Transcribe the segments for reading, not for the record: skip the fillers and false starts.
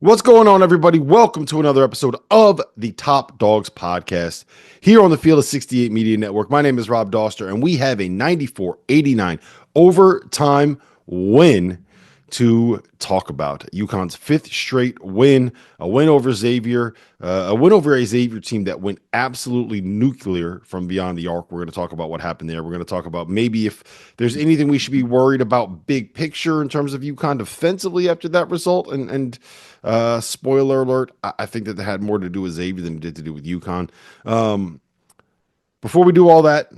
What's going on, everybody? Welcome to another episode of the Top Dogs Podcast here on the Field of 68 Media Network. My name is Rob Doster, and we have a 94-89 overtime win to talk about. UConn's fifth straight win, a win over Xavier, a win over a Xavier team that went absolutely nuclear from beyond the arc. We're going to talk about what happened there. We're going to talk about maybe if there's anything we should be worried about big picture in terms of UConn defensively after that result. And spoiler alert, I think that had more to do with Xavier than it did to do with UConn. Before we do all that,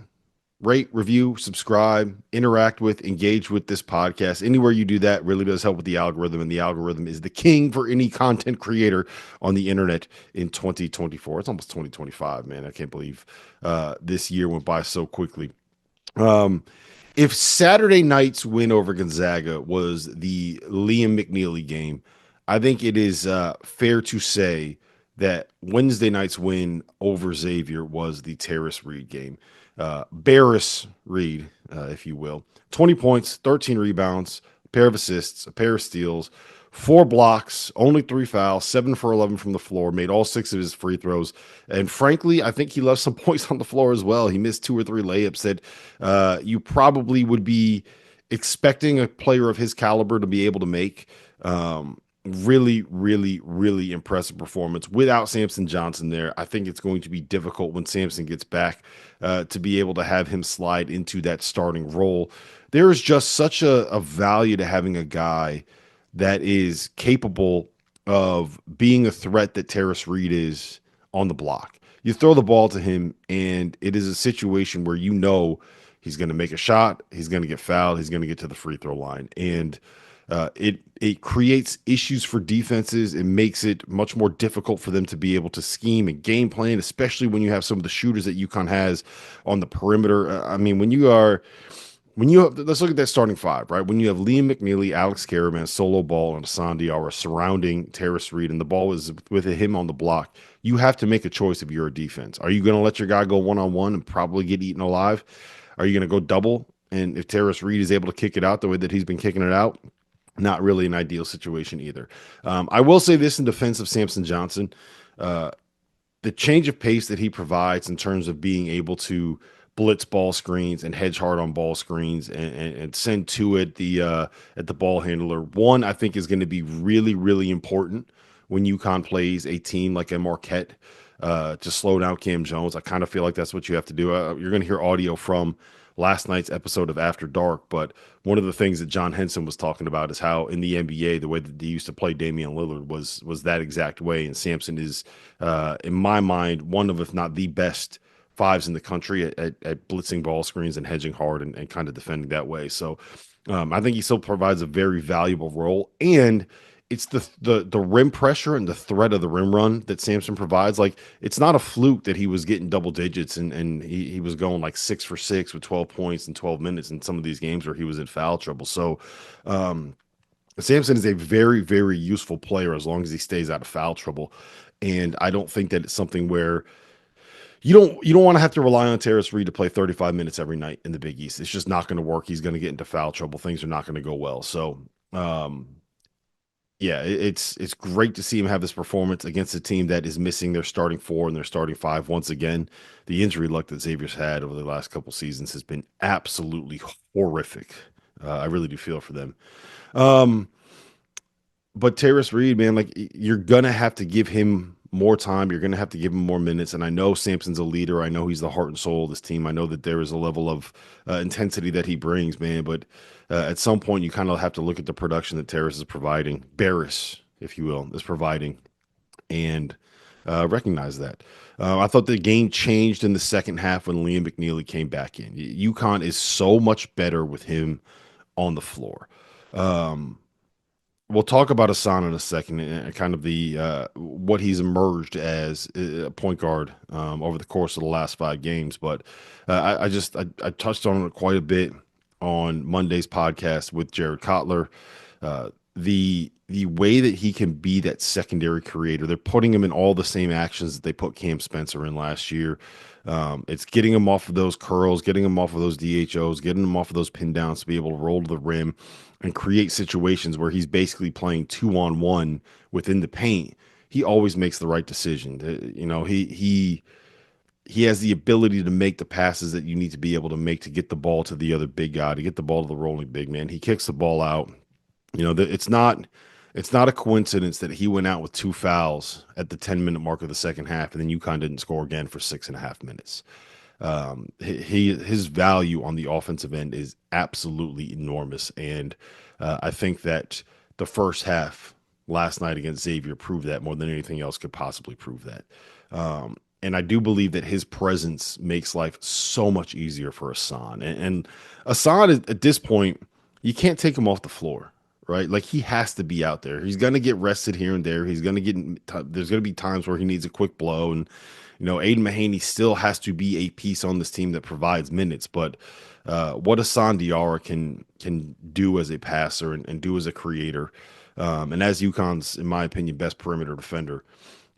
rate, review, subscribe, interact with, engage with this podcast. Anywhere you do that really does help with the algorithm, and the algorithm is the king for any content creator on the internet in 2024. It's almost 2025, man. I can't believe this year went by so quickly. If Saturday night's win over Gonzaga was the Liam McNeely game, I think it is fair to say that Wednesday night's win over Xavier was the Bear-ris Reed game. Bear-ris Reed, if you will. 20 points, 13 rebounds, a pair of assists, a pair of steals, 4 blocks, only 3 fouls, 7 for 11 from the floor, made all 6 of his free throws. And frankly, I think he left some points on the floor as well. He missed 2 or 3 layups that you probably would be expecting a player of his caliber to be able to make. Really, really, really impressive performance without Samson Johnson there. I think it's going to be difficult when Samson gets back to be able to have him slide into that starting role. There is just such a value to having a guy that is capable of being a threat that Bear-ris Reed is on the block. You throw the ball to him, and it is a situation where you know he's going to make a shot, he's going to get fouled, he's going to get to the free throw line. And it creates issues for defenses. It makes it much more difficult for them to be able to scheme and game plan, especially when you have some of the shooters that UConn has on the perimeter. I mean, let's look at that starting five, right? When you have Liam McNeely, Alex Caravan, Solo Ball, and Hassan Diarra surrounding Bear-ris Reed, and the ball is with him on the block, you have to make a choice if you're a defense. Are you going to let your guy go one-on-one and probably get eaten alive? Are you going to go double? And if Bear-ris Reed is able to kick it out the way that he's been kicking it out, not really an ideal situation either. I will say this in defense of Samson Johnson. The change of pace that he provides in terms of being able to blitz ball screens and hedge hard on ball screens and send to it at the ball handler. One, I think is going to be really, really important when UConn plays a team like a Marquette to slow down Cam Jones. I kind of feel like that's what you have to do. You're going to hear audio from last night's episode of After Dark, but one of the things that John Henson was talking about is how in the NBA, the way that they used to play Damian Lillard was that exact way. And Samson is, in my mind, one of, if not the best fives in the country at blitzing ball screens and hedging hard and kind of defending that way. So I think he still provides a very valuable role. And it's the rim pressure and the threat of the rim run that Samson provides. Like, it's not a fluke that he was getting double digits and he was going like 6 for 6 with 12 points in 12 minutes in some of these games where he was in foul trouble. So Samson is a very, very useful player as long as he stays out of foul trouble. And I don't think that it's something where you don't want to have to rely on Bear-ris Reed to play 35 minutes every night in the Big East. It's just not going to work. He's going to get into foul trouble. Things are not going to go well. So yeah, it's great to see him have this performance against a team that is missing their starting 4 and their starting 5 once again. The injury luck that Xavier's had over the last couple seasons has been absolutely horrific. I really do feel for them. But Bear-ris Reed, man, like, you're gonna have to give him more time. You're gonna have to give him more minutes. And I know Samson's a leader. I know he's the heart and soul of this team. I know that there is a level of intensity that he brings, man. But at some point, you kind of have to look at the production that Bear-ris is providing. Bear-ris, if you will, is providing, and recognize that. I thought the game changed in the second half when Liam McNeely came back in. UConn is so much better with him on the floor. We'll talk about Hassan in a second and kind of the what he's emerged as a point guard over the course of the last 5 games. But I touched on it quite a bit on Monday's podcast with Jared Kotler. The way that he can be that secondary creator, they're putting him in all the same actions that they put Cam Spencer in last year. It's getting him off of those curls, getting him off of those DHOs, getting him off of those pin downs to be able to roll to the rim and create situations where he's basically playing 2-on-1 within the paint, he always makes the right decision. He has the ability to make the passes that you need to be able to make to get the ball to the other big guy, to get the ball to the rolling big man. He kicks the ball out. It's not a coincidence that he went out with two fouls at the 10-minute mark of the second half, and then UConn didn't score again for 6.5 minutes. His value on the offensive end is absolutely enormous, and I think that the first half last night against Xavier proved that more than anything else could possibly prove that. And I do believe that his presence makes life so much easier for Hassan. And Hassan, at this point, you can't take him off the floor, right? Like he has to be out there. He's going to get rested here and there. He's going to get, there's going to be times where he needs a quick blow. And, Aiden Mahaney still has to be a piece on this team that provides minutes. But what Hassan Diarra can do as a passer and do as a creator, and as UConn's, in my opinion, best perimeter defender,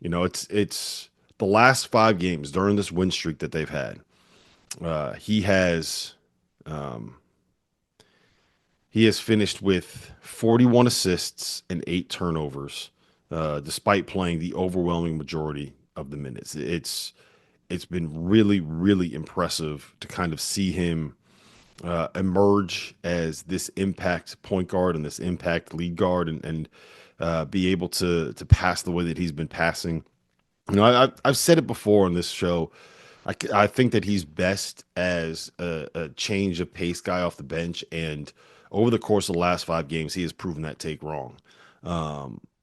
it's the last 5 games during this win streak that they've had. He has um, he has finished with 41 assists and 8 turnovers, despite playing the overwhelming majority of the minutes. It's been really, really impressive to kind of see him emerge as this impact point guard and this impact lead guard, and be able to pass the way that he's been passing. I've said it before on this show. I think that he's best as a change of pace guy off the bench, and over the course of the last 5 games, he has proven that take wrong.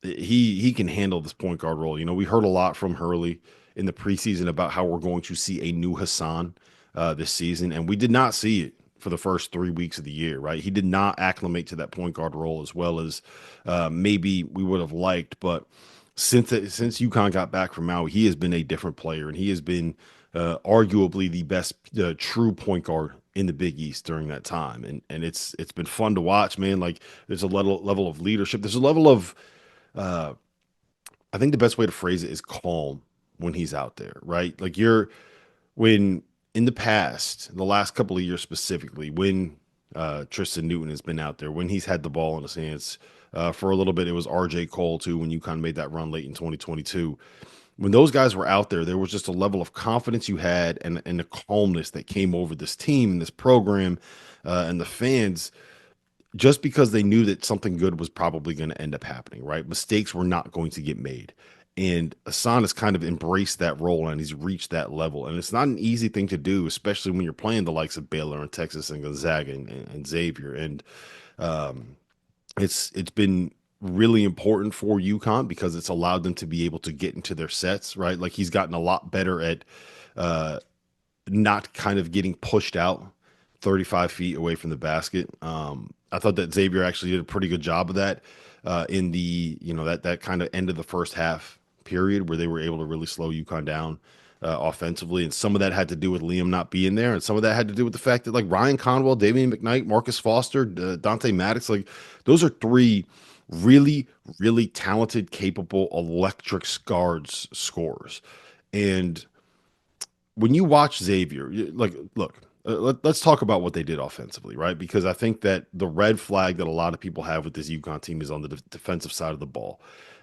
He can handle this point guard role. We heard a lot from Hurley in the preseason about how we're going to see a new Hassan this season, and we did not see it for the first 3 weeks of the year. Right, he did not acclimate to that point guard role as well as maybe we would have liked, but since UConn got back from Maui, he has been a different player, and he has been arguably the best true point guard in the Big East during that time, and it's been fun to watch, man. Like there's a level of leadership. There's a level of uh, I think the best way to phrase it is calm when he's out there, right? Like when in the past, the last couple of years specifically, when Tristan Newton has been out there, when he's had the ball in his hands. For a little bit, it was RJ Cole too when UConn made that run late in 2022. When those guys were out there, there was just a level of confidence you had and the calmness that came over this team and this program and the fans, just because they knew that something good was probably going to end up happening, right? Mistakes were not going to get made. And Hassan has kind of embraced that role and he's reached that level. And it's not an easy thing to do, especially when you're playing the likes of Baylor and Texas and Gonzaga and Xavier. And um, it's been really important for UConn because it's allowed them to be able to get into their sets, right? Like he's gotten a lot better at uh, not kind of getting pushed out 35 feet away from the basket. I thought that Xavier actually did a pretty good job of that in the that kind of end of the first half period where they were able to really slow UConn down offensively, and some of that had to do with Liam not being there, and some of that had to do with the fact that like Ryan Conwell, Damian McKnight, Marcus Foster, Dante Maddox, like those are 3 really, really talented, capable, electric guards scorers, and when you watch Xavier, like, look, let's talk about what they did offensively, right? Because I think that the red flag that a lot of people have with this UConn team is on the defensive side of the ball.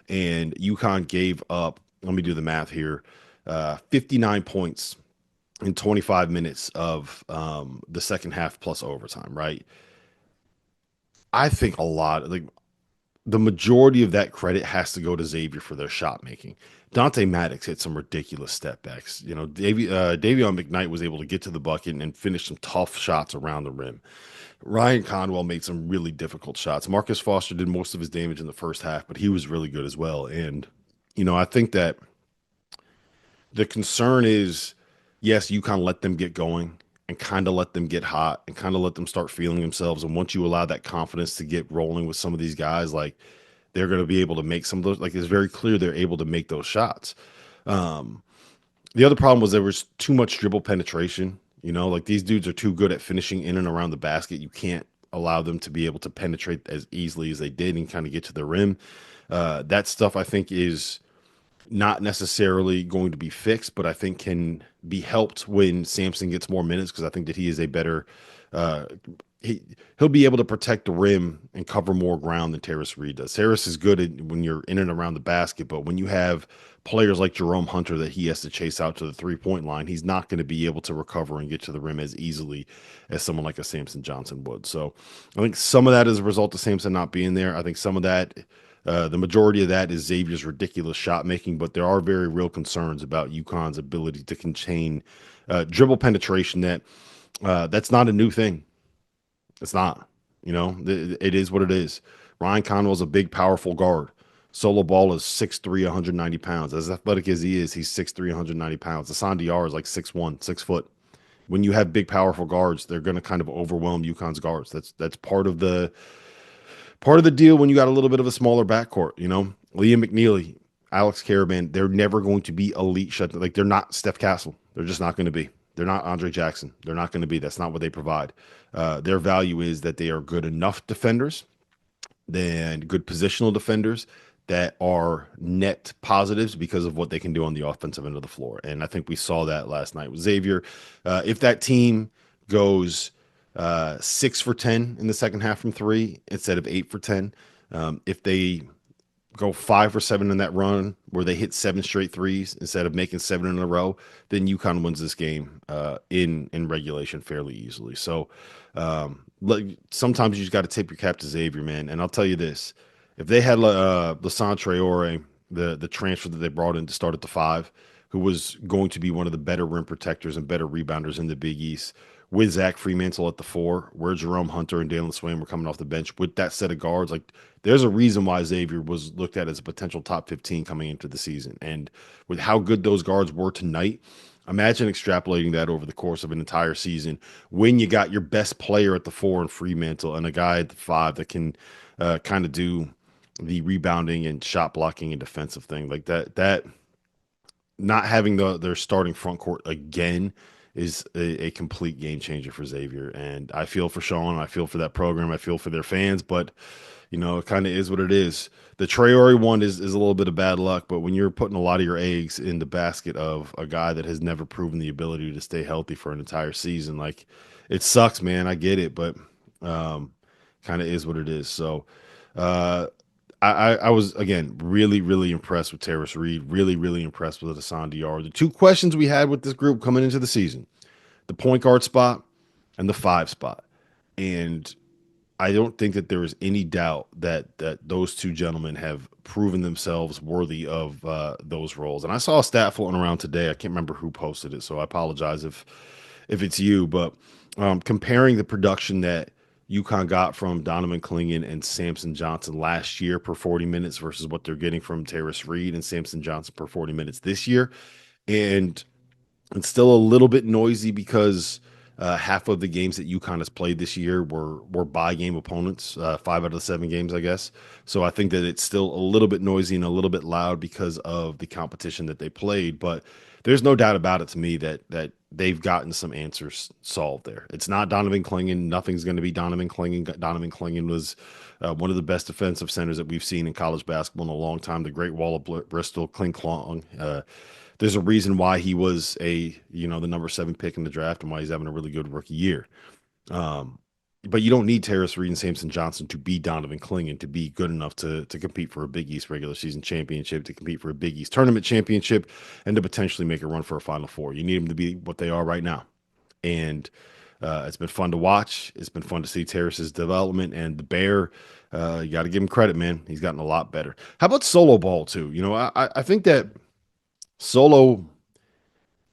And UConn gave up, let me do the math here, 59 points in 25 minutes of the second half plus overtime, right? I think a lot, like the majority of that credit has to go to Xavier for their shot making. Dante Maddox hit some ridiculous step backs. Davion McKnight was able to get to the bucket and finish some tough shots around the rim. Ryan Conwell made some really difficult shots. Marcus Foster did most of his damage in the first half, but he was really good as well. And, I think that the concern is, yes, you kind of let them get going and kind of let them get hot and kind of let them start feeling themselves. And once you allow that confidence to get rolling with some of these guys, like they're going to be able to make some of those. Like it's very clear they're able to make those shots. Um, the other problem was there was too much dribble penetration. Like these dudes are too good at finishing in and around the basket. You can't allow them to be able to penetrate as easily as they did and kind of get to the rim. That stuff I think is not necessarily going to be fixed, but I think can be helped when Sampson gets more minutes because I think that he is a better he he'll be able to protect the rim and cover more ground than Terrace Reed does. Terrace is good at when you're in and around the basket, but when you have players like Jerome Hunter that he has to chase out to the 3-point line, he's not going to be able to recover and get to the rim as easily as someone like a Samson Johnson would. So I think some of that is a result of Samson not being there. I think some of that, the majority of that is Xavier's ridiculous shot making, but there are very real concerns about UConn's ability to contain dribble penetration. That's not a new thing. It's not. It is what it is. Ryan Conwell's a big, powerful guard. Solo Ball is 6'3", 190 pounds. As athletic as he is, he's 6'3", 190 pounds. Hassan Diar is like 6'1", 6 foot. When you have big, powerful guards, they're going to kind of overwhelm UConn's guards. That's part of the deal when you got a little bit of a smaller backcourt. Liam McNeely, Alex Caravan, they're never going to be elite shut. Like they're not Steph Castle. They're just not going to be. They're not Andre Jackson. They're not going to be. That's not what they provide. Their value is that they are good enough defenders, then good positional defenders that are net positives because of what they can do on the offensive end of the floor. And I think we saw that last night with Xavier. If that team goes 6 for 10 in the second half from three instead of 8 for 10, if they go 5 for 7 in that run where they hit 7 straight threes instead of making 7 in a row, then UConn wins this game in regulation fairly easily. So sometimes you just got to tip your cap to Xavier, man. And I'll tell you this: if they had Lassana Traore, the transfer that they brought in to start at the 5, who was going to be one of the better rim protectors and better rebounders in the Big East, with Zach Fremantle at the 4, where Jerome Hunter and Dalen Swain were coming off the bench with that set of guards, like there's a reason why Xavier was looked at as a potential top 15 coming into the season. And with how good those guards were tonight, imagine extrapolating that over the course of an entire season when you got your best player at the 4 in Fremantle and a guy at the 5 that can kind of do the rebounding and shot blocking and defensive thing like that. Not having their starting front court again is a complete game changer for Xavier. And I feel for Sean. I feel for that program. I feel for their fans. But, it kind of is what it is. The Traore one is a little bit of bad luck. But when you're putting a lot of your eggs in the basket of a guy that has never proven the ability to stay healthy for an entire season, like it sucks, man. I get it. But kind of is what it is. So I was, again, really, really impressed with Terrace Reed, really, really impressed with Hassan Diar. The two questions we had with this group coming into the season: the point guard spot and the 5 spot. And I don't think that there is any doubt that those two gentlemen have proven themselves worthy of those roles. And I saw a stat floating around today. I can't remember who posted it, so I apologize if it's you. But comparing the production that UConn got from Donovan Clingan and Samson Johnson last year per 40 minutes versus what they're getting from Terrace Reed and Samson Johnson per 40 minutes this year. And it's still a little bit noisy because half of the games that UConn has played this year were bye game opponents, 5 out of the 7 games, I guess. So I think that it's still a little bit noisy and a little bit loud because of the competition that they played. But there's no doubt about it to me that they've gotten some answers solved there. It's not Donovan Clingan. Nothing's going to be Donovan Clingan. Donovan Clingan was one of the best defensive centers that we've seen in college basketball in a long time. The Great Wall of Bristol, Kling Klong. There's a reason why he was the number 7 pick in the draft and why he's having a really good rookie year. But you don't need Terrace Reed and Samson Johnson to be Donovan Clingan to be good enough to compete for a Big East regular season championship, to compete for a Big East tournament championship, and to potentially make a run for a Final Four. You need them to be what they are right now. And it's been fun to watch. It's been fun to see Terrace's development, and the Bear, you got to give him credit, man. He's gotten a lot better. How about Solo Ball too? I think that Solo,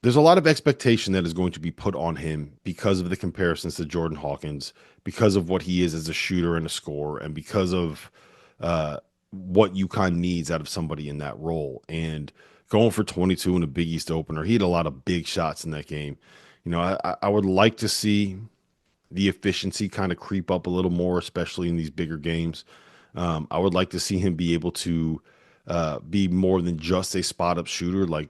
there's a lot of expectation that is going to be put on him because of the comparisons to Jordan Hawkins, because of what he is as a shooter and a scorer, and because of what UConn needs out of somebody in that role. And going for 22 in a Big East opener, he had a lot of big shots in that game. I would like to see the efficiency kind of creep up a little more, especially in these bigger games. I would like to see him be able to be more than just a spot up shooter, like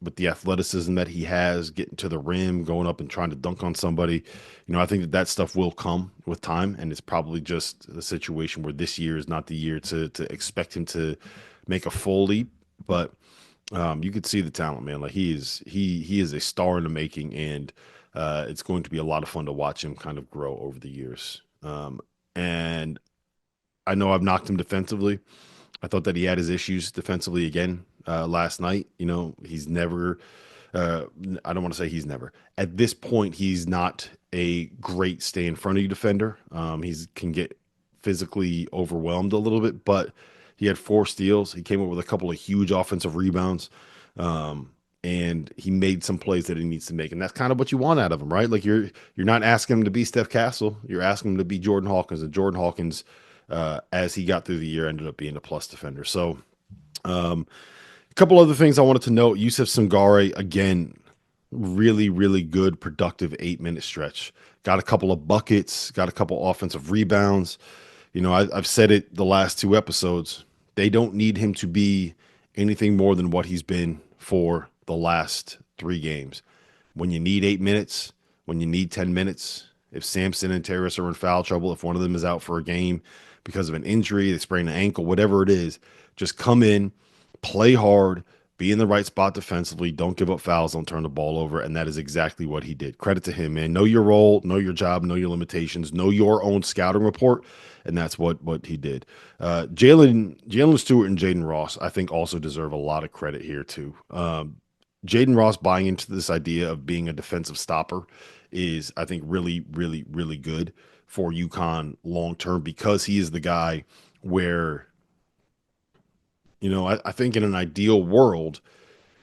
with the athleticism that he has, getting to the rim, going up and trying to dunk on somebody. I think that stuff will come with time, and it's probably just a situation where this year is not the year to expect him to make a full leap. But you could see the talent, man. Like he is a star in the making, and It's going to be a lot of fun to watch him kind of grow over the years. And I know I've knocked him defensively. I thought that he had his issues defensively again last night. He's never, uh, I don't want to say he's never. At this point, he's not a great stay in front of you defender. He's can get physically overwhelmed a little bit, but he had 4 steals. He came up with a couple of huge offensive rebounds. Um, and he made some plays that he needs to make, and that's kind of what you want out of him, right? Like you're not asking him to be Steph Castle, you're asking him to be Jordan Hawkins, and Jordan Hawkins, as he got through the year, ended up being a plus defender. So, a couple other things I wanted to note: Yusuf Sangare again, really, really good, productive 8-minute stretch. Got a couple of buckets, got a couple offensive rebounds. I've said it the last 2 episodes. They don't need him to be anything more than what he's been for the last 3 games. When you need 8 minutes, when you need 10 minutes, if Sampson and Terrace are in foul trouble, if one of them is out for a game because of an injury, they sprain an ankle, whatever it is, just come in, play hard, be in the right spot defensively, don't give up fouls, don't turn the ball over. And that is exactly what he did. Credit to him, man. Know your role, know your job, know your limitations, know your own scouting report. And that's what he did. Jalen Stewart and Jaden Ross, I think, also deserve a lot of credit here too. Jaden Ross buying into this idea of being a defensive stopper is, I think, really, really, really good for UConn long term, because he is the guy where, I think in an ideal world,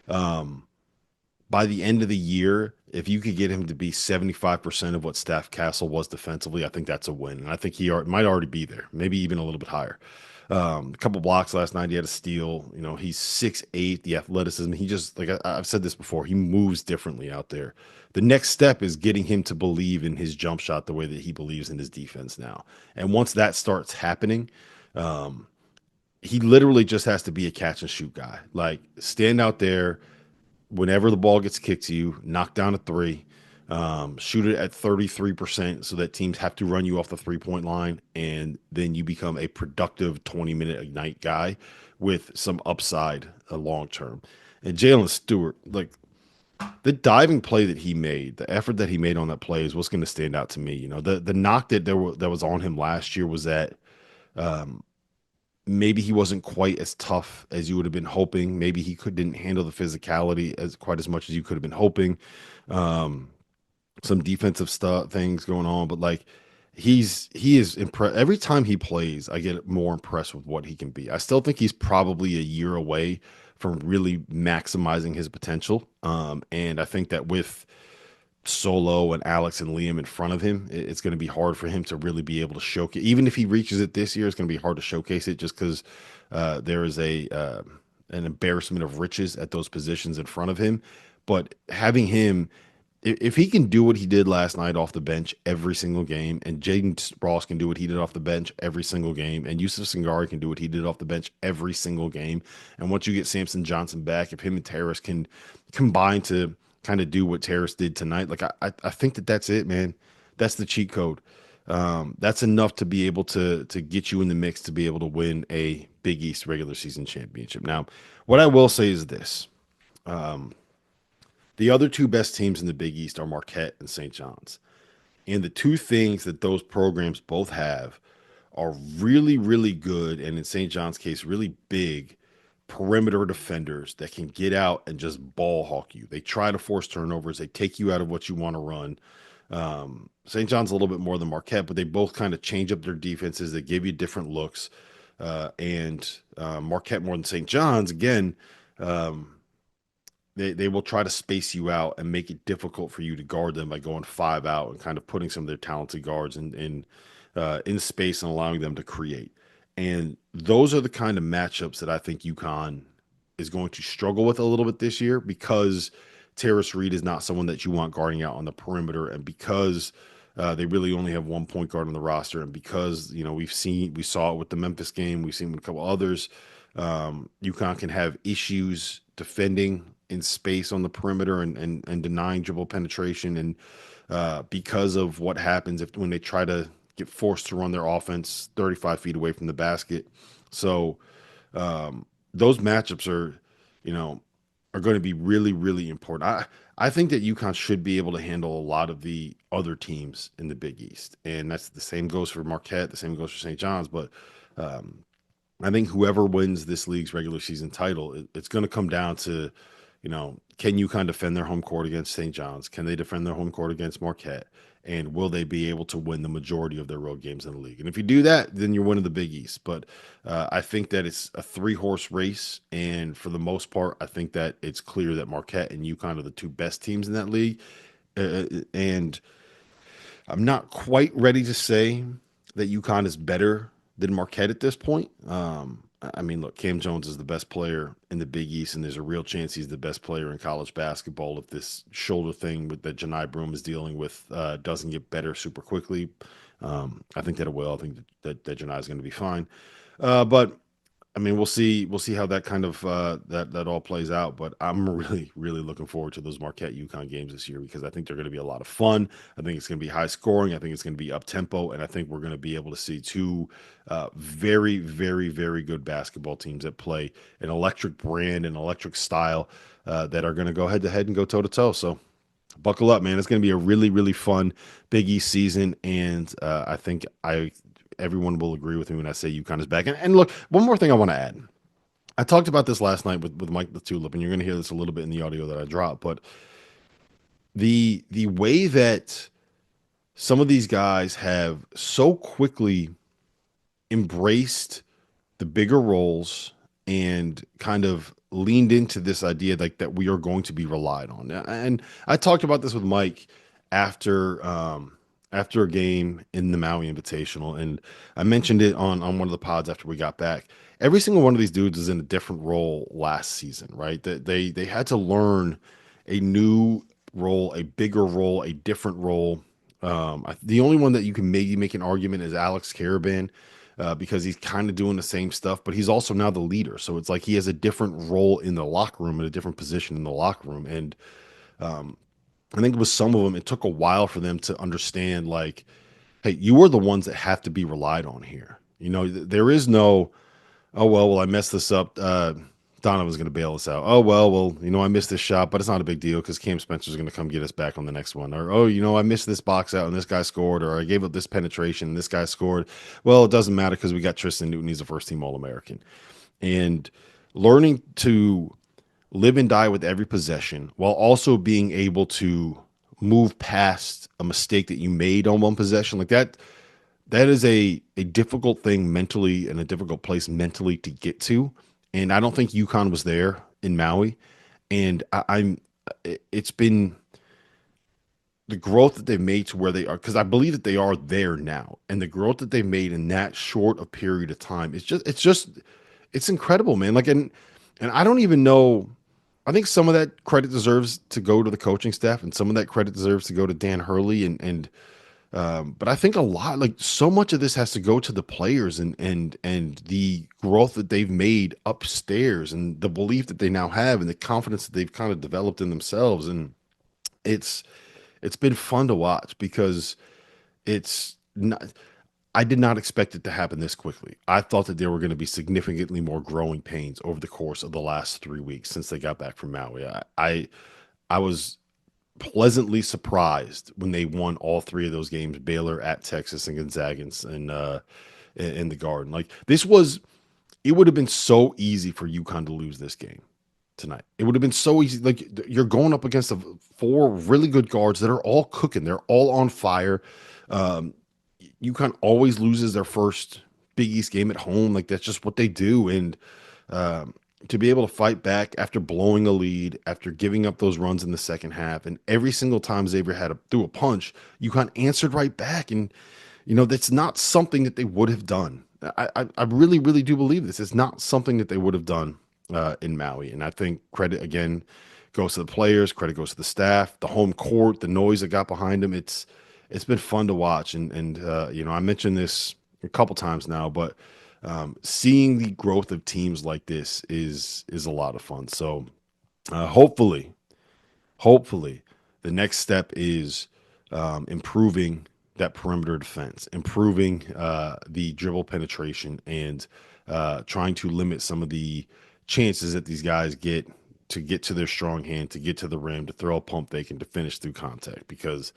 by the end of the year, if you could get him to be 75% of what Steph Castle was defensively, I think that's a win. And I think might already be there, maybe even a little bit higher. A couple blocks last night. He had a steal. He's 6'8", the athleticism. He just, like I've said this before, he moves differently out there. The next step is getting him to believe in his jump shot the way that he believes in his defense now. And once that starts happening, he literally just has to be a catch and shoot guy. Like, stand out there whenever the ball gets kicked to you, knock down a three, shoot it at 33% so that teams have to run you off the 3-point line, and then you become a productive 20-minute a night guy with some upside long term. And Jalen Stewart, like, the diving play that he made, the effort that he made on that play is what's going to stand out to me. The knock that was on him last year was that maybe he wasn't quite as tough as you would have been hoping. Maybe he didn't handle the physicality as quite as much as you could have been hoping. Some defensive stuff things going on, but like he is impressed every time he plays. I get more impressed with what he can be. I still think he's probably a year away from really maximizing his potential. And I think that with Solo and Alex and Liam in front of him, it's going to be hard for him to really be able to showcase. Even if he reaches it this year, it's going to be hard to showcase it just because there is an embarrassment of riches at those positions in front of him. But having him, if he can do what he did last night off the bench every single game, and Jaden Ross can do what he did off the bench every single game, and Yusuf Singari can do what he did off the bench every single game, and once you get Samson Johnson back, if him and Terrace can combine to kind of do what Terrace did tonight, like I think that's it, man. That's the cheat code. That's enough to be able to get you in the mix to be able to win a Big East regular season championship. Now, what I will say is this. The other 2 best teams in the Big East are Marquette and St. John's. And the 2 things that those programs both have are really, really good, and in St. John's case, really big perimeter defenders that can get out and just ball hawk you. They try to force turnovers. They take you out of what you want to run. St. John's a little bit more than Marquette, but they both kind of change up their defenses. They give you different looks. And Marquette more than St. John's, again, they will try to space you out and make it difficult for you to guard them by going 5 out and kind of putting some of their talented guards in space and allowing them to create. And those are the kind of matchups that I think UConn is going to struggle with a little bit this year, because Bear-ris Reed is not someone that you want guarding out on the perimeter, and because they really only have one point guard on the roster, and because we saw it with the Memphis game, we've seen with a couple others. UConn can have issues defending in space on the perimeter and denying dribble penetration, and because of what happens when they try to get forced to run their offense 35 feet away from the basket. So those matchups are, are going to be really, really important. I think that UConn should be able to handle a lot of the other teams in the Big East, and that's the same goes for Marquette, the same goes for St. John's. But um, I think whoever wins this league's regular season title, it's going to come down to, can UConn defend their home court against St. John's? Can they defend their home court against Marquette? And will they be able to win the majority of their road games in the league? And if you do that, then you're winning the Big East. But I think that it's a three-horse race, and for the most part, I think that it's clear that Marquette and UConn are the two best teams in that league. And I'm not quite ready to say that UConn is better than Marquette at this point. I mean, look, Cam Jones is the best player in the Big East, and there's a real chance he's the best player in college basketball if this shoulder thing that Janai Broome is dealing with doesn't get better super quickly. I think that it will. I think that Janai is going to be fine. But I mean, we'll see. We'll see how that kind of that all plays out. But I'm really, really looking forward to those Marquette UConn games this year because I think they're going to be a lot of fun. I think it's going to be high scoring. I think it's going to be up tempo, and I think we're going to be able to see two very, very, very good basketball teams that play an electric brand and electric style that are going to go head to head and go toe to toe. So buckle up, man. It's going to be a really, really fun Big East season, and I think everyone will agree with me when I say UConn is back. And look, one more thing I want to add. I talked about this last night with Mike the Tulip, and you're going to hear this a little bit in the audio that I dropped. But the way that some of these guys have so quickly embraced the bigger roles and kind of leaned into this idea like that we are going to be relied on. And I talked about this with Mike after a game in the Maui Invitational, and I mentioned it on one of the pods after we got back. Every single one of these dudes is in a different role last season, right? That they had to learn a new role, a bigger role, a different role. The only one that you can maybe make an argument is Alex Caravan, because he's kind of doing the same stuff, but he's also now the leader. So it's like he has a different role in the locker room and a different position in the locker room. And I think with some of them, it took a while for them to understand, like, hey, you are the ones that have to be relied on here. There is no, oh, well, I messed this up. Donovan's going to bail us out. Oh, well, I missed this shot, but it's not a big deal because Cam Spencer's going to come get us back on the next one. Or, oh, I missed this box out and this guy scored, or I gave up this penetration and this guy scored. Well, it doesn't matter because we got Tristan Newton. He's a first team All-American. And learning to live and die with every possession while also being able to move past a mistake that you made on one possession like that is a difficult thing mentally and a difficult place mentally to get to. And I don't think UConn was there in Maui. And it's been the growth that they've made to where they are, because I believe that they are there now. And the growth that they've made in that short a period of time, it's incredible, man. Like, and I don't even know. I think some of that credit deserves to go to the coaching staff, and some of that credit deserves to go to Dan Hurley, but I think a lot, like so much of this has to go to the players and the growth that they've made upstairs and the belief that they now have and the confidence that they've kind of developed in themselves. And it's been fun to watch because it's not. I did not expect it to happen this quickly. I thought that there were going to be significantly more growing pains over the course of the last 3 weeks since they got back from Maui. I was pleasantly surprised when they won all three of those games: Baylor, at Texas, and Gonzaga in the Garden. Like it would have been so easy for UConn to lose this game tonight. It would have been so easy. Like, you're going up against four really good guards that are all cooking. They're all on fire. UConn always loses their first Big East game at home. Like, that's just what they do. And to be able to fight back after blowing a lead, after giving up those runs in the second half, and every single time Xavier threw a punch, UConn answered right back. And, that's not something that they would have done. I really, really do believe this. It's not something that they would have done in Maui. And I think credit, again, goes to the players, credit goes to the staff, the home court, the noise that got behind them. It's been fun to watch. And I mentioned this a couple times now, but seeing the growth of teams like this is a lot of fun. So hopefully the next step is improving that perimeter defense, improving the dribble penetration, and trying to limit some of the chances that these guys get to get to their strong hand, to get to the rim, to throw a pump fake, and to finish through contact. Because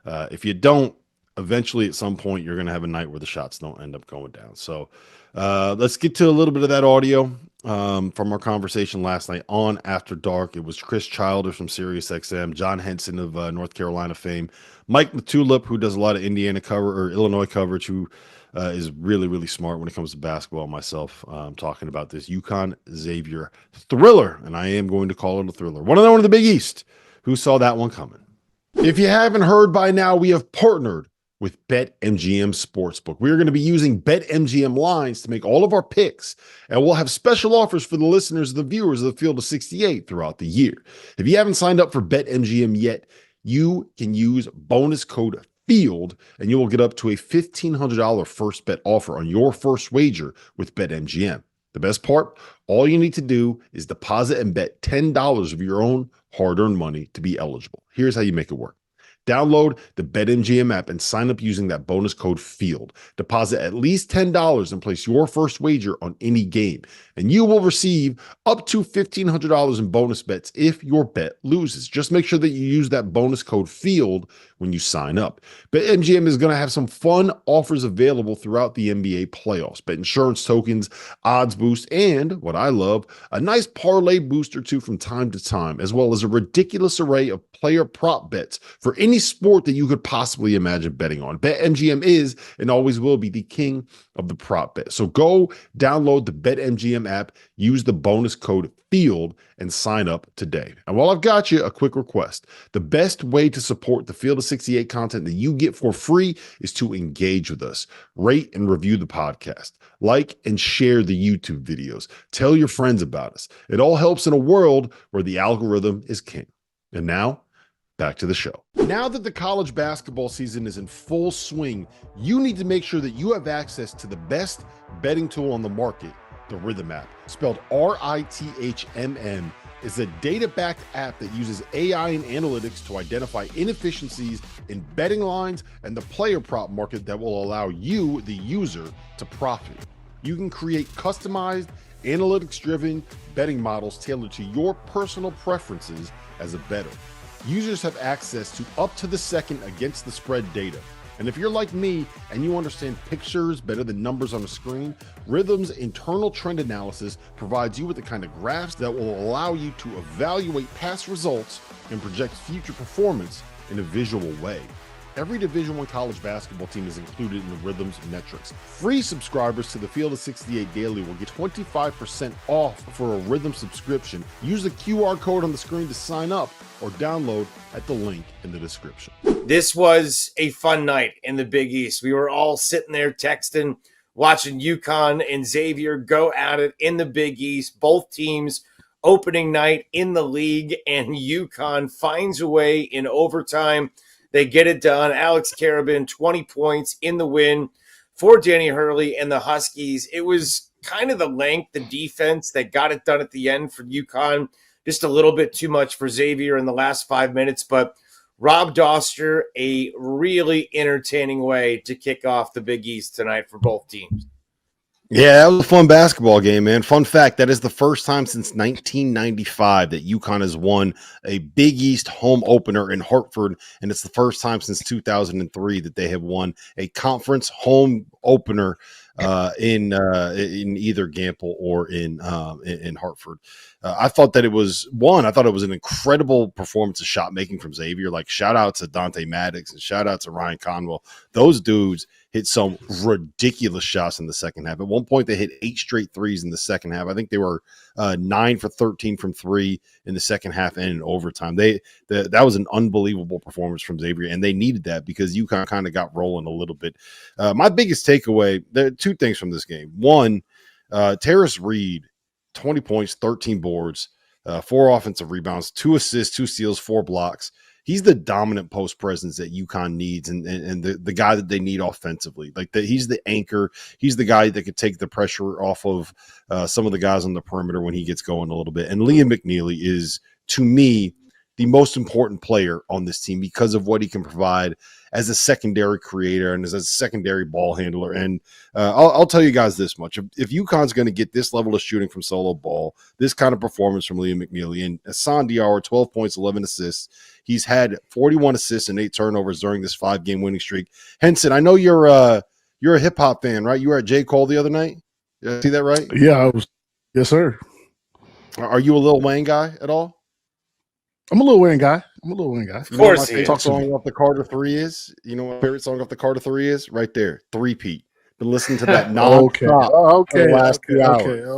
if you don't, eventually at some point you're going to have a night where the shots don't end up going down. So let's get to a little bit of that audio from our conversation last night on After Dark. It was Chris Childer from SiriusXM, John Henson of North Carolina fame, Mike Matulip, who does a lot of Indiana cover or Illinois coverage, who is really, really smart when it comes to basketball. Myself talking about this UConn Xavier thriller, and I am going to call it a thriller. One of the Big East. Who saw that one coming? If you haven't heard by now, we have partnered with BetMGM Sportsbook. We are going to be using BetMGM lines to make all of our picks, and we'll have special offers for the listeners and the viewers of the Field of 68 throughout the year. If you haven't signed up for BetMGM yet, you can use bonus code FIELD, and you will get up to a $1,500 first bet offer on your first wager with BetMGM. The best part, all you need to do is deposit and bet $10 of your own hard-earned money to be eligible. Here's how you make it work. Download the BetMGM app and sign up using that bonus code FIELD. Deposit at least $10 and place your first wager on any game, and you will receive up to $1,500 in bonus bets if your bet loses. Just make sure that you use that bonus code FIELD when you sign up. BetMGM is going to have some fun offers available throughout the NBA playoffs. Bet insurance tokens, odds boost, and what I love, a nice parlay boost or two from time to time, as well as a ridiculous array of player prop bets for any sport that you could possibly imagine betting on. BetMGM is and always will be the king of the prop bet. So go download the BetMGM app, use the bonus code FIELD, and sign up today. And while I've got you, a quick request. The best way to support the Field of 68 content that you get for free is to engage with us. Rate and review the podcast. Like and share the YouTube videos. Tell your friends about us. It all helps in a world where the algorithm is king. And now, back to the show. Now that the college basketball season is in full swing, you need to make sure that you have access to the best betting tool on the market, the Rhythm app. Spelled RITHMM, is a data-backed app that uses AI and analytics to identify inefficiencies in betting lines and the player prop market that will allow you, the user, to profit. You can create customized, analytics-driven betting models tailored to your personal preferences as a bettor. Users have access to up-to-the-second against-the-spread data. And if you're like me and you understand pictures better than numbers on a screen, Rhythm's internal trend analysis provides you with the kind of graphs that will allow you to evaluate past results and project future performance in a visual way. Every Division I college basketball team is included in the Rhythm's metrics. Free subscribers to the Field of 68 Daily will get 25% off for a Rhythm subscription. Use the QR code on the screen to sign up or download at the link in the description. This was a fun night in the Big East. We were all sitting there texting, watching UConn and Xavier go at it in the Big East. Both teams opening night in the league, and UConn finds a way in overtime. They get it done. Alex Karabin, 20 points in the win for Danny Hurley and the Huskies. It was kind of the length, the defense that got it done at the end for UConn. Just a little bit too much for Xavier in the last 5 minutes, but Rob Doster, a really entertaining way to kick off the Big East tonight for both teams. Yeah, that was a fun basketball game, man. Fun fact, that is the first time since 1995 that UConn has won a Big East home opener in Hartford, and it's the first time since 2003 that they have won a conference home opener in either Gamble or in Hartford. I thought that it was an incredible performance of shot making from Xavier. Like, shout out to Dante Maddox and shout out to Ryan Conwell. Those dudes hit some ridiculous shots in the second half. At one point, they hit 8 straight threes in the second half. I think they were 9 for 13 from 3 in the second half and in overtime. That was an unbelievable performance from Xavier, and they needed that because UConn kind of got rolling a little bit. My biggest takeaway, there are 2 things from this game. One, Bear-ris Reed, 20 points, 13 boards, 4 offensive rebounds, 2 assists, 2 steals, 4 blocks. He's the dominant post presence that UConn needs and the guy that they need offensively. He's the anchor. He's the guy that could take the pressure off of some of the guys on the perimeter when he gets going a little bit. And Liam McNeely is, to me, the most important player on this team because of what he can provide as a secondary creator and as a secondary ball handler. And I'll tell you guys this much. If UConn's going to get this level of shooting from solo ball, this kind of performance from Liam McNeely, and Hassan Diarra, 12 points, 11 assists. He's had 41 assists and 8 turnovers during this 5-game winning streak. Henson, I know you're a hip hop fan, right? You were at J. Cole the other night. Did I see that right? Yeah, I was. Yes, sir. Are you a Lil Wayne guy at all? I'm a Lil Wayne guy. Of course, my favorite song off the Carter 3 is. You know what my favorite song off the Carter 3 is? Right there, 3-peat. Been listening to that non-stop for the last 2 hours.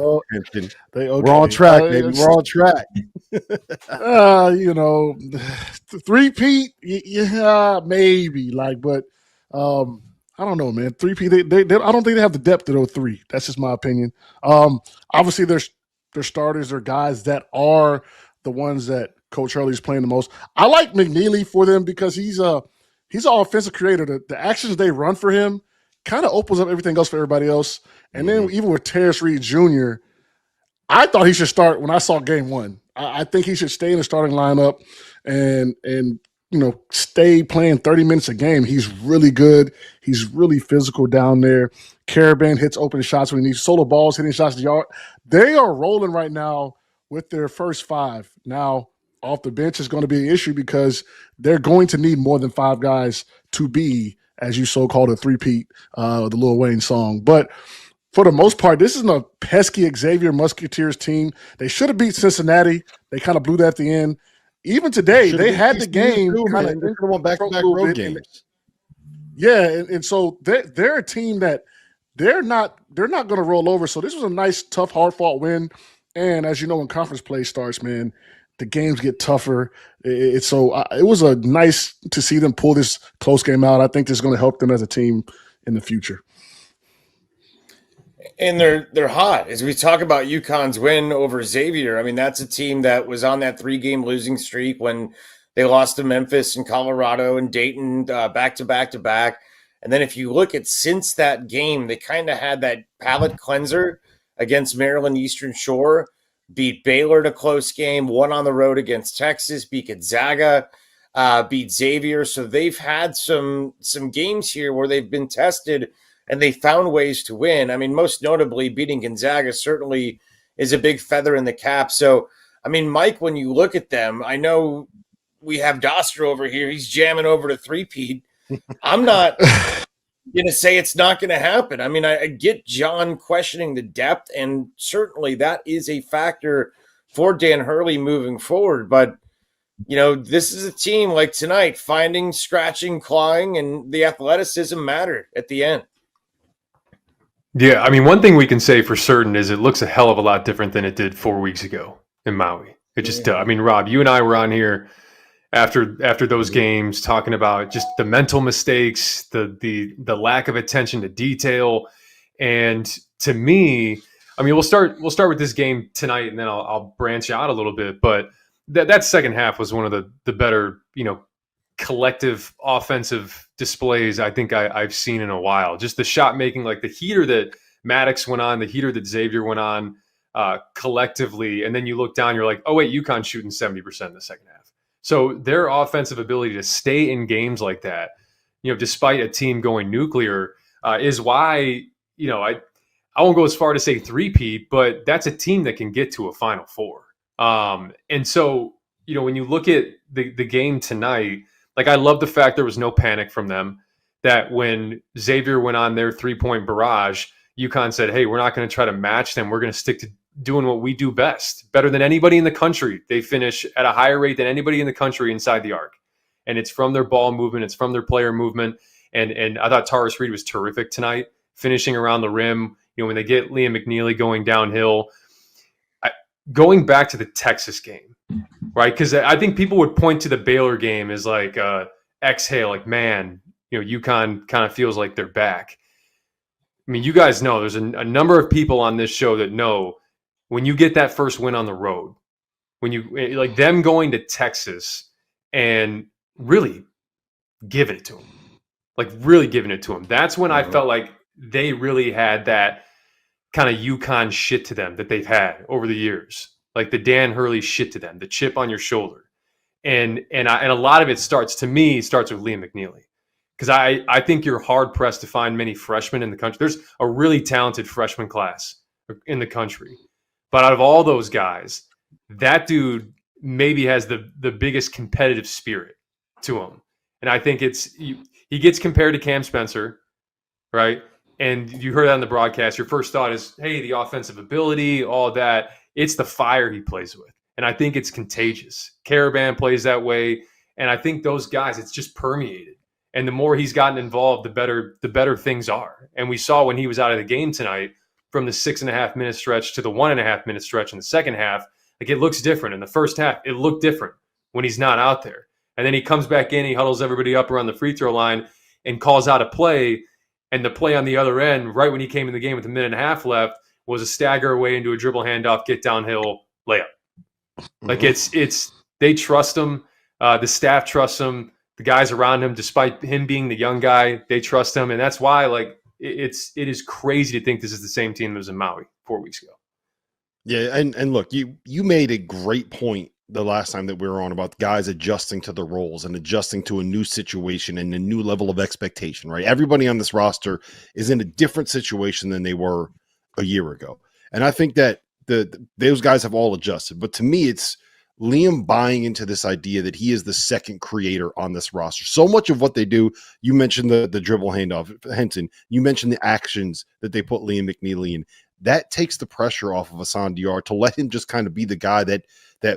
We're on track, baby. We're on track. You know, 3-peat, yeah, maybe. But I don't know, man. 3-peat, they I don't think they have the depth of 03. That's just my opinion. Obviously, there's starters or guys that are the ones that Coach Hurley's playing the most. I like McNeely for them because he's an offensive creator. The actions they run for him kind of opens up everything else for everybody else. And then even with Bear-ris Reed Jr., I thought he should start when I saw game one. I think he should stay in the starting lineup and stay playing 30 minutes a game. He's really good. He's really physical down there. Caravan hits open shots when he needs solo balls, hitting shots to the yard. They are rolling right now with their first 5. Now, off the bench is going to be an issue because they're going to need more than 5 guys to be, as you so-called, a 3-peat, the Lil Wayne song. But for the most part, this isn't a pesky Xavier Musketeers team. They should have beat Cincinnati. They kind of blew that at the end. Even today, they had the game kind of on back-to-back road games. Yeah, and so they're a team that they're not going to roll over. So this was a nice, tough, hard-fought win. And as you know, when conference play starts, man, the games get tougher. It was a nice to see them pull this close game out. I think this is going to help them as a team in the future. And they're hot. As we talk about UConn's win over Xavier, I mean, that's a team that was on that 3-game losing streak when they lost to Memphis and Colorado and Dayton back to back to back. And then if you look at since that game, they kind of had that palate cleanser against Maryland Eastern Shore, beat Baylor to close game, won on the road against Texas, beat Gonzaga, beat Xavier. So they've had some games here where they've been tested and they found ways to win. I mean, most notably, beating Gonzaga certainly is a big feather in the cap. So, I mean, Mike, when you look at them, I know we have Doster over here. He's jamming over to 3-peat. I'm not going to say it's not going to happen. I mean, I get John questioning the depth, and certainly that is a factor for Dan Hurley moving forward. But, this is a team like tonight, finding, scratching, clawing, and the athleticism mattered at the end. Yeah, I mean, one thing we can say for certain is it looks a hell of a lot different than it did 4 weeks ago in Maui. It just does. I mean, Rob, you and I were on here after those games talking about just the mental mistakes, the lack of attention to detail. And to me, I mean, we'll start with this game tonight, and then I'll branch out a little bit. But that second half was one of the better, collective offensive displays I think I've seen in a while. Just the shot making, like the heater that Maddox went on, the heater that Xavier went on collectively. And then you look down, you're like, oh wait, UConn shooting 70% in the second half. So their offensive ability to stay in games like that, despite a team going nuclear, is why, I won't go as far to say 3-peat, but that's a team that can get to a Final Four. And so, when you look at the game tonight, like, I love the fact there was no panic from them, that when Xavier went on their 3-point barrage, UConn said, hey, we're not going to try to match them. We're going to stick to doing what we do best, better than anybody in the country. They finish at a higher rate than anybody in the country inside the arc. And it's from their ball movement. It's from their player movement. And I thought Bear-ris Reed was terrific tonight, finishing around the rim. When they get Liam McNeely going downhill. Going back to the Texas game, right? Because I think people would point to the Baylor game as like exhale, like, man, UConn kind of feels like they're back. I mean, you guys know there's a number of people on this show that know when you get that first win on the road, when you like them going to Texas and really giving it to them, that's when I felt like they really had that kind of UConn shit to them that they've had over the years, like the Dan Hurley shit to them, the chip on your shoulder. And a lot of it starts with Liam McNeely. Because I think you're hard pressed to find many freshmen in the country. There's a really talented freshman class in the country. But out of all those guys, that dude maybe has the biggest competitive spirit to him. And I think he gets compared to Cam Spencer, right? And you heard that on the broadcast. Your first thought is, hey, the offensive ability, all that. It's the fire he plays with. And I think it's contagious. Caravan plays that way. And I think those guys, it's just permeated. And the more he's gotten involved, the better things are. And we saw when he was out of the game tonight, from the 6.5 minute stretch to the 1.5 minute stretch in the second half, like it looks different. In the first half, it looked different when he's not out there. And then he comes back in, he huddles everybody up around the free throw line and calls out a play. And the play on the other end, right when he came in the game with a minute and a half left, was a stagger away into a dribble handoff, get downhill, layup. Like they trust him. The staff trusts him. The guys around him, despite him being the young guy, they trust him. And that's why, like, it is crazy to think this is the same team that was in Maui 4 weeks ago. Yeah, and look, you made a great point the last time that we were on about guys adjusting to the roles and adjusting to a new situation and a new level of expectation, right? Everybody on this roster is in a different situation than they were a year ago. And I think that those guys have all adjusted. But to me, it's Liam buying into this idea that he is the second creator on this roster. So much of what they do, you mentioned the dribble handoff, Henson, you mentioned the actions that they put Liam McNeely in. That takes the pressure off of Hassan Diar to let him just kind of be the guy that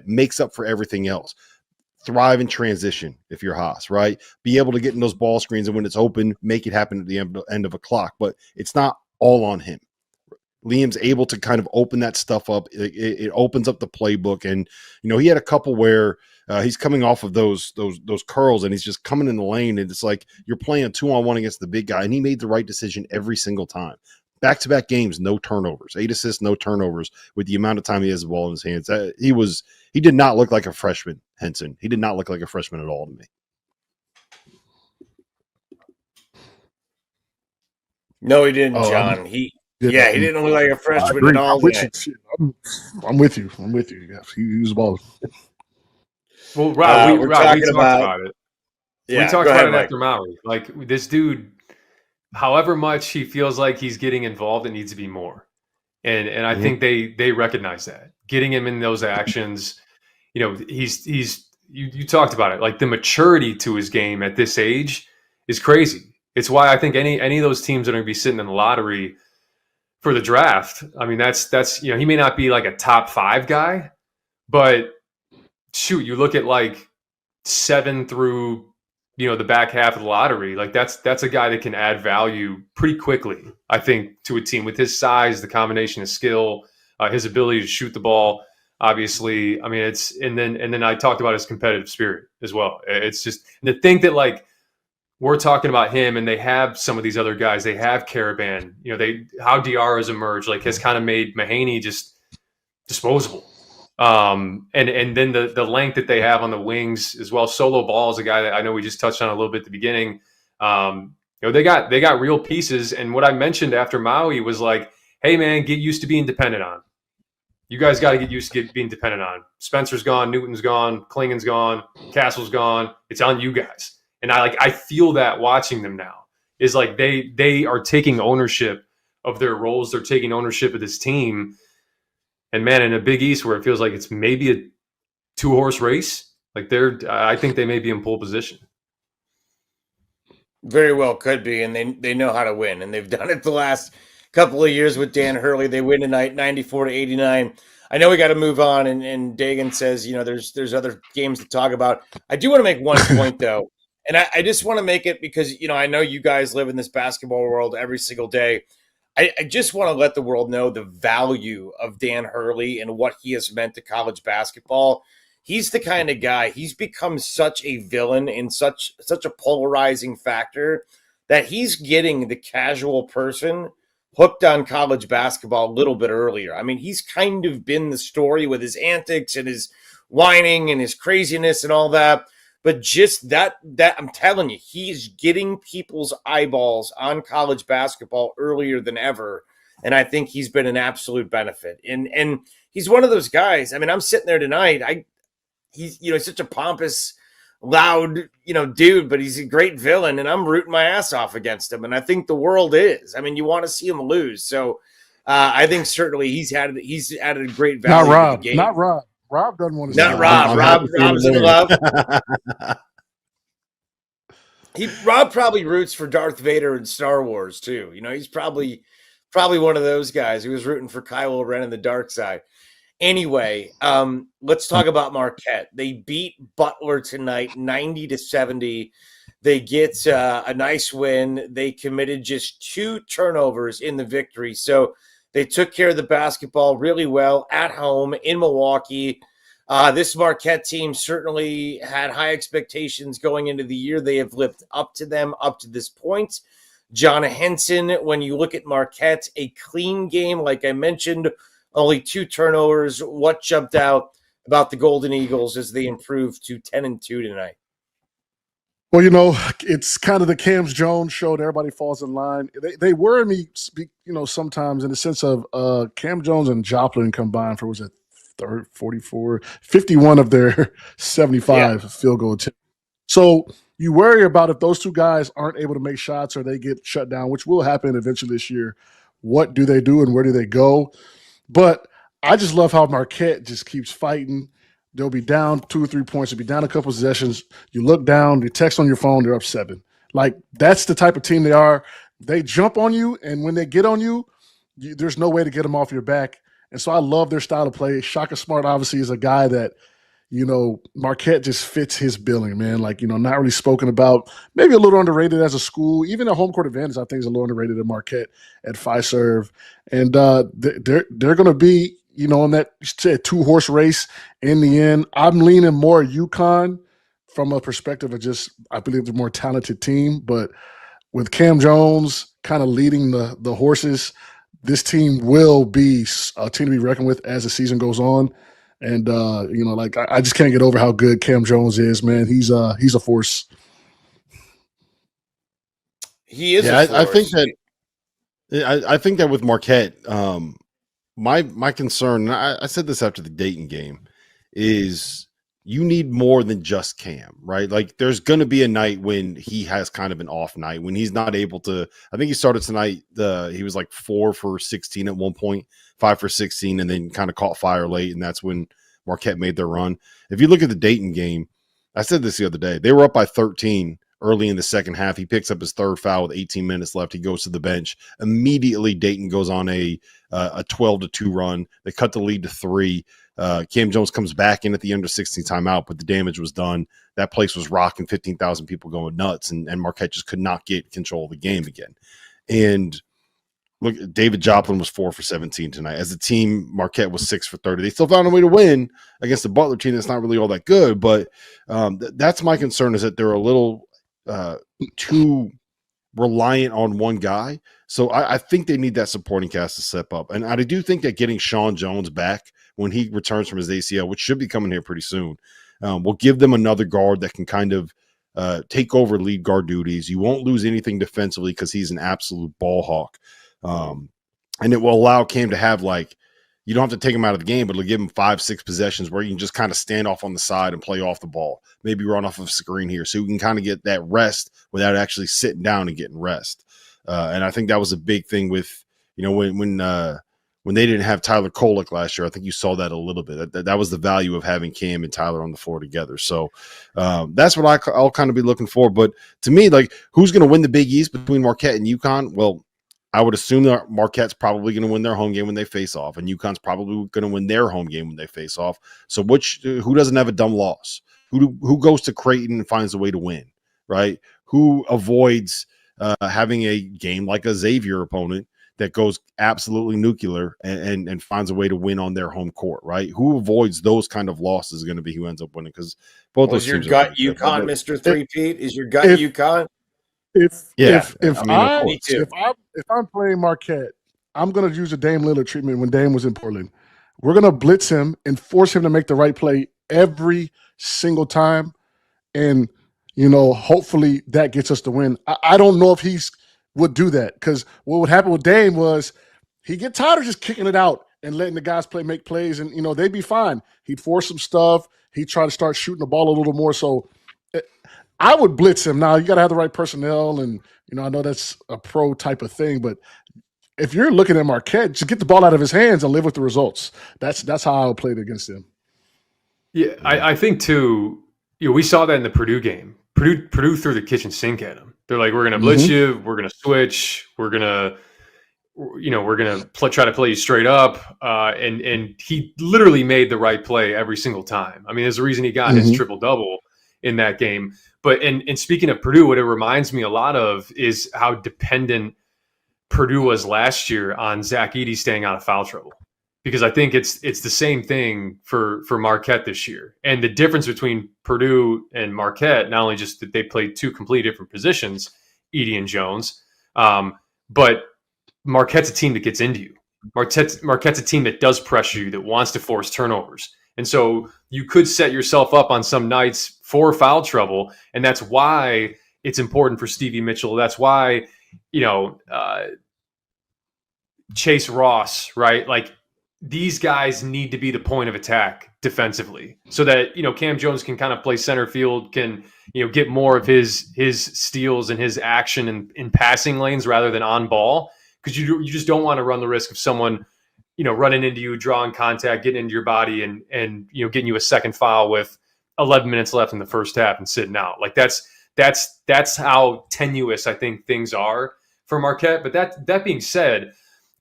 makes up for everything else. Thrive in transition if you're Haas, right? Be able to get in those ball screens, and when it's open, make it happen at the end of a clock. But it's not all on him. Liam's able to kind of open that stuff up. It opens up the playbook. And, he had a couple where he's coming off of those curls and he's just coming in the lane. And it's like you're playing a 2-on-1 against the big guy. And he made the right decision every single time. Back-to-back games, no turnovers, 8 assists, no turnovers with the amount of time he has the ball in his hands. He did not look like a freshman, Henson. He did not look like a freshman at all to me. No, he didn't, John. He didn't look like a freshman at all. I'm with you. Yes, he used the ball. Well, Rob, we talked about it. Yeah, we talked about it after Maui. Like, this dude, however much he feels like he's getting involved, it needs to be more. And I think they recognize that. Getting him in those actions, you talked about it. Like, the maturity to his game at this age is crazy. It's why I think any of those teams that are going to be sitting in the lottery for the draft, I mean, that's he may not be like a top 5 guy, but shoot, you look at like 7 through the back half of the lottery, like that's a guy that can add value pretty quickly, I think, to a team with his size, the combination of skill, his ability to shoot the ball. Obviously, I mean, and then I talked about his competitive spirit as well. It's just to think that, like, we're talking about him, and they have some of these other guys. They have Caravan. How Diarra has emerged, like, has kind of made Mahaney just disposable. And then the length that they have on the wings as well. Solo Ball is a guy that I know we just touched on a little bit at the beginning. They got real pieces. And what I mentioned after Maui was like, hey man, get used to being dependent on. You guys got to get used to being dependent on. Spencer's gone, Newton's gone, Klingen's gone, Castle's gone. It's on you guys. And I feel that watching them now is like they are taking ownership of their roles. They're taking ownership of this team. And man, in a Big East where it feels like it's maybe a 2-horse race, like I think they may be in pole position. Very well could be, and they know how to win, and they've done it the last couple of years with Dan Hurley. They win tonight, 94-89. I know we got to move on, and Dagan says, there's other games to talk about. I do want to make one point though, and I just want to make it because I know you guys live in this basketball world every single day. I just want to let the world know the value of Dan Hurley and what he has meant to college basketball. He's the kind of guy, he's become such a villain and such a polarizing factor that he's getting the casual person hooked on college basketball a little bit earlier. I mean, he's kind of been the story with his antics and his whining and his craziness and all that. But just that I'm telling you, he's getting people's eyeballs on college basketball earlier than ever. And I think he's been an absolute benefit. And he's one of those guys. I mean, I'm sitting there tonight. he's such a pompous, loud dude, but he's a great villain, and I'm rooting my ass off against him, and I think the world is. I mean, you want to see him lose, so I think certainly he's added a great value to the game. Not Rob. Rob doesn't want to see Not Rob. Rob's in love. Rob probably roots for Darth Vader in Star Wars too. He's probably one of those guys who was rooting for Kylo Ren in the dark side. Anyway, let's talk about Marquette. They beat Butler tonight, 90-70. They get a nice win. They committed just 2 turnovers in the victory, so they took care of the basketball really well at home in Milwaukee. This Marquette team certainly had high expectations going into the year. They have lived up to them up to this point. John Henson, when you look at Marquette, a clean game, like I mentioned, only 2 turnovers. What jumped out about the Golden Eagles as they improved to 10-2 tonight? Well, it's kind of the Cam Jones show. Everybody falls in line. They worry me, sometimes in the sense of Cam Jones and Joplin combined for, 44, 51 of their 75 field goal attempts. So you worry about if those 2 guys aren't able to make shots or they get shut down, which will happen eventually this year. What do they do and where do they go? But I just love how Marquette just keeps fighting. They'll be down 2 or 3 points. They'll be down a couple of possessions. You look down, you text on your phone, they're up 7. Like, that's the type of team they are. They jump on you, and when they get on you, there's no way to get them off your back. And so I love their style of play. Shaka Smart obviously is a guy that, Marquette just fits his billing, man. Like, not really spoken about, maybe a little underrated as a school. Even a home court advantage, I think, is a little underrated at Marquette at Fiserv. And they're going to be, in that 2-horse race in the end. I'm leaning more UConn from a perspective of just, I believe they're a more talented team. But with Cam Jones kind of leading the horses, this team will be a team to be reckoned with as the season goes on. And, I just can't get over how good Cam Jones is, man. He's a force. He is a force. I think that with Marquette, my concern, and I said this after the Dayton game, is you need more than just Cam, right? Like, there's going to be a night when he has kind of an off night, when he's not able to. I think he started tonight. He was like 4 for 16 at one point, 5 for 16, and then kind of caught fire late, and that's when Marquette made their run. If you look at the Dayton game, I said this the other day, they were up by 13 early in the second half. He picks up his 3rd foul with 18 minutes left. He goes to the bench. Immediately, Dayton goes on a 12-2 run. They cut the lead to 3. Cam Jones comes back in at the under 16 timeout, but the damage was done. That place was rocking, 15,000 people going nuts, and Marquette just could not get control of the game again. And look, David Joplin was 4 for 17 tonight. As a team, Marquette was 6 for 30. They still found a way to win against the Butler team that's not really all that good, but that's my concern, is that they're a little too reliant on one guy. So I think they need that supporting cast to step up. And I do think that getting Sean Jones back when he returns from his ACL, which should be coming here pretty soon, will give them another guard that can kind of take over lead guard duties. You won't lose anything defensively because he's an absolute ball hawk. And it will allow Cam to have, like, you don't have to take him out of the game, but it'll give him 5-6 possessions where you can just kind of stand off on the side and play off the ball, maybe run off of a screen here. So you can kind of get that rest without actually sitting down and getting rest. And I think that was a big thing with, when they didn't have Tyler Kolek last year. I think you saw that a little bit. That was the value of having Cam and Tyler on the floor together. So that's what I'll kind of be looking for. But to me, like, who's going to win the Big East between Marquette and UConn? Well, I would assume that Marquette's probably going to win their home game when they face off, and UConn's probably going to win their home game when they face off. So who doesn't have a dumb loss? Who goes to Creighton and finds a way to win, right? Who avoids having a game like a Xavier opponent that goes absolutely nuclear and finds a way to win on their home court, right? Who avoids those kind of losses is going to be who ends up winning, because both those your teams gut UConn, Mr. Three-Peat? Is your gut UConn? If I'm playing Marquette, I'm going to use a Dame Lillard treatment when Dame was in Portland. We're going to blitz him and force him to make the right play every single time. And, hopefully that gets us the win. I don't know if he would do that, because what would happen with Dame was he'd get tired of just kicking it out and letting the guys make plays, and, they'd be fine. He'd force some stuff. he tried to start shooting the ball a little more. So I would blitz him. Now you got to have the right personnel, and I know that's a pro type of thing, but if you're looking at Marquette, just get the ball out of his hands and live with the results. That's how I would play it against him. Yeah, I think too. We saw that in the Purdue game. Purdue threw the kitchen sink at him. They're like, we're going to blitz you, we're going to switch, we're going to try to play you straight up. And he literally made the right play every single time. I mean, there's a reason he got his triple double in that game. But and speaking of Purdue, what it reminds me a lot of is how dependent Purdue was last year on Zach Edey staying out of foul trouble. Because I think it's the same thing for Marquette this year. And the difference between Purdue and Marquette, not only just that they played two completely different positions, Edey and Jones, but Marquette's a team that gets into you. Marquette's a team that does pressure you, that wants to force turnovers. And so you could set yourself up on some nights for foul trouble. And that's why it's important for Stevie Mitchell. That's why, Chase Ross, right? Like, these guys need to be the point of attack defensively so that, Cam Jones can kind of play center field, can, get more of his steals and his action in passing lanes rather than on ball. Because you just don't want to run the risk of someone, running into you, drawing contact, getting into your body and getting you a second foul with 11 minutes left in the first half and sitting out. Like that's how tenuous I think things are for Marquette. But that being said,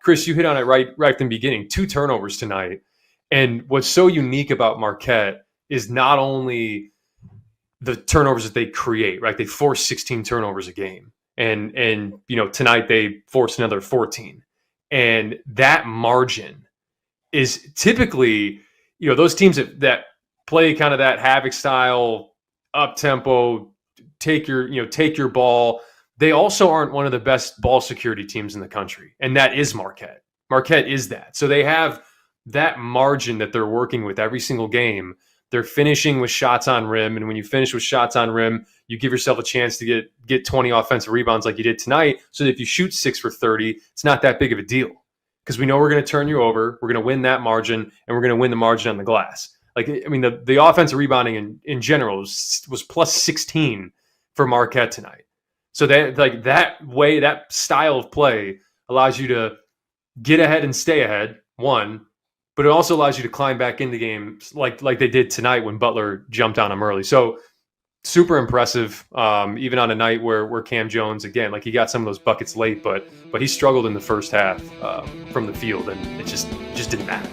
Chris, you hit on it right from the beginning. 2 turnovers tonight. And what's so unique about Marquette is not only the turnovers that they create, right? They force 16 turnovers a game. And tonight they forced another 14. And that margin is typically, those teams that play kind of that Havoc style, up tempo, take your ball. They also aren't one of the best ball security teams in the country. And that is Marquette. Marquette is that. So they have that margin that they're working with every single game. They're finishing with shots on rim. And when you finish with shots on rim, you give yourself a chance to get 20 offensive rebounds like you did tonight. So that if you shoot 6 for 30, it's not that big of a deal. Because we know we're going to turn you over. We're going to win that margin. And we're going to win the margin on the glass. Like, I mean, the offensive rebounding in general was plus 16 for Marquette tonight. So that style of play allows you to get ahead and stay ahead, one, but it also allows you to climb back in the game like they did tonight when Butler jumped on them early. So super impressive, even on a night where Cam Jones, again, like he got some of those buckets late, but he struggled in the first half from the field, and it just didn't matter.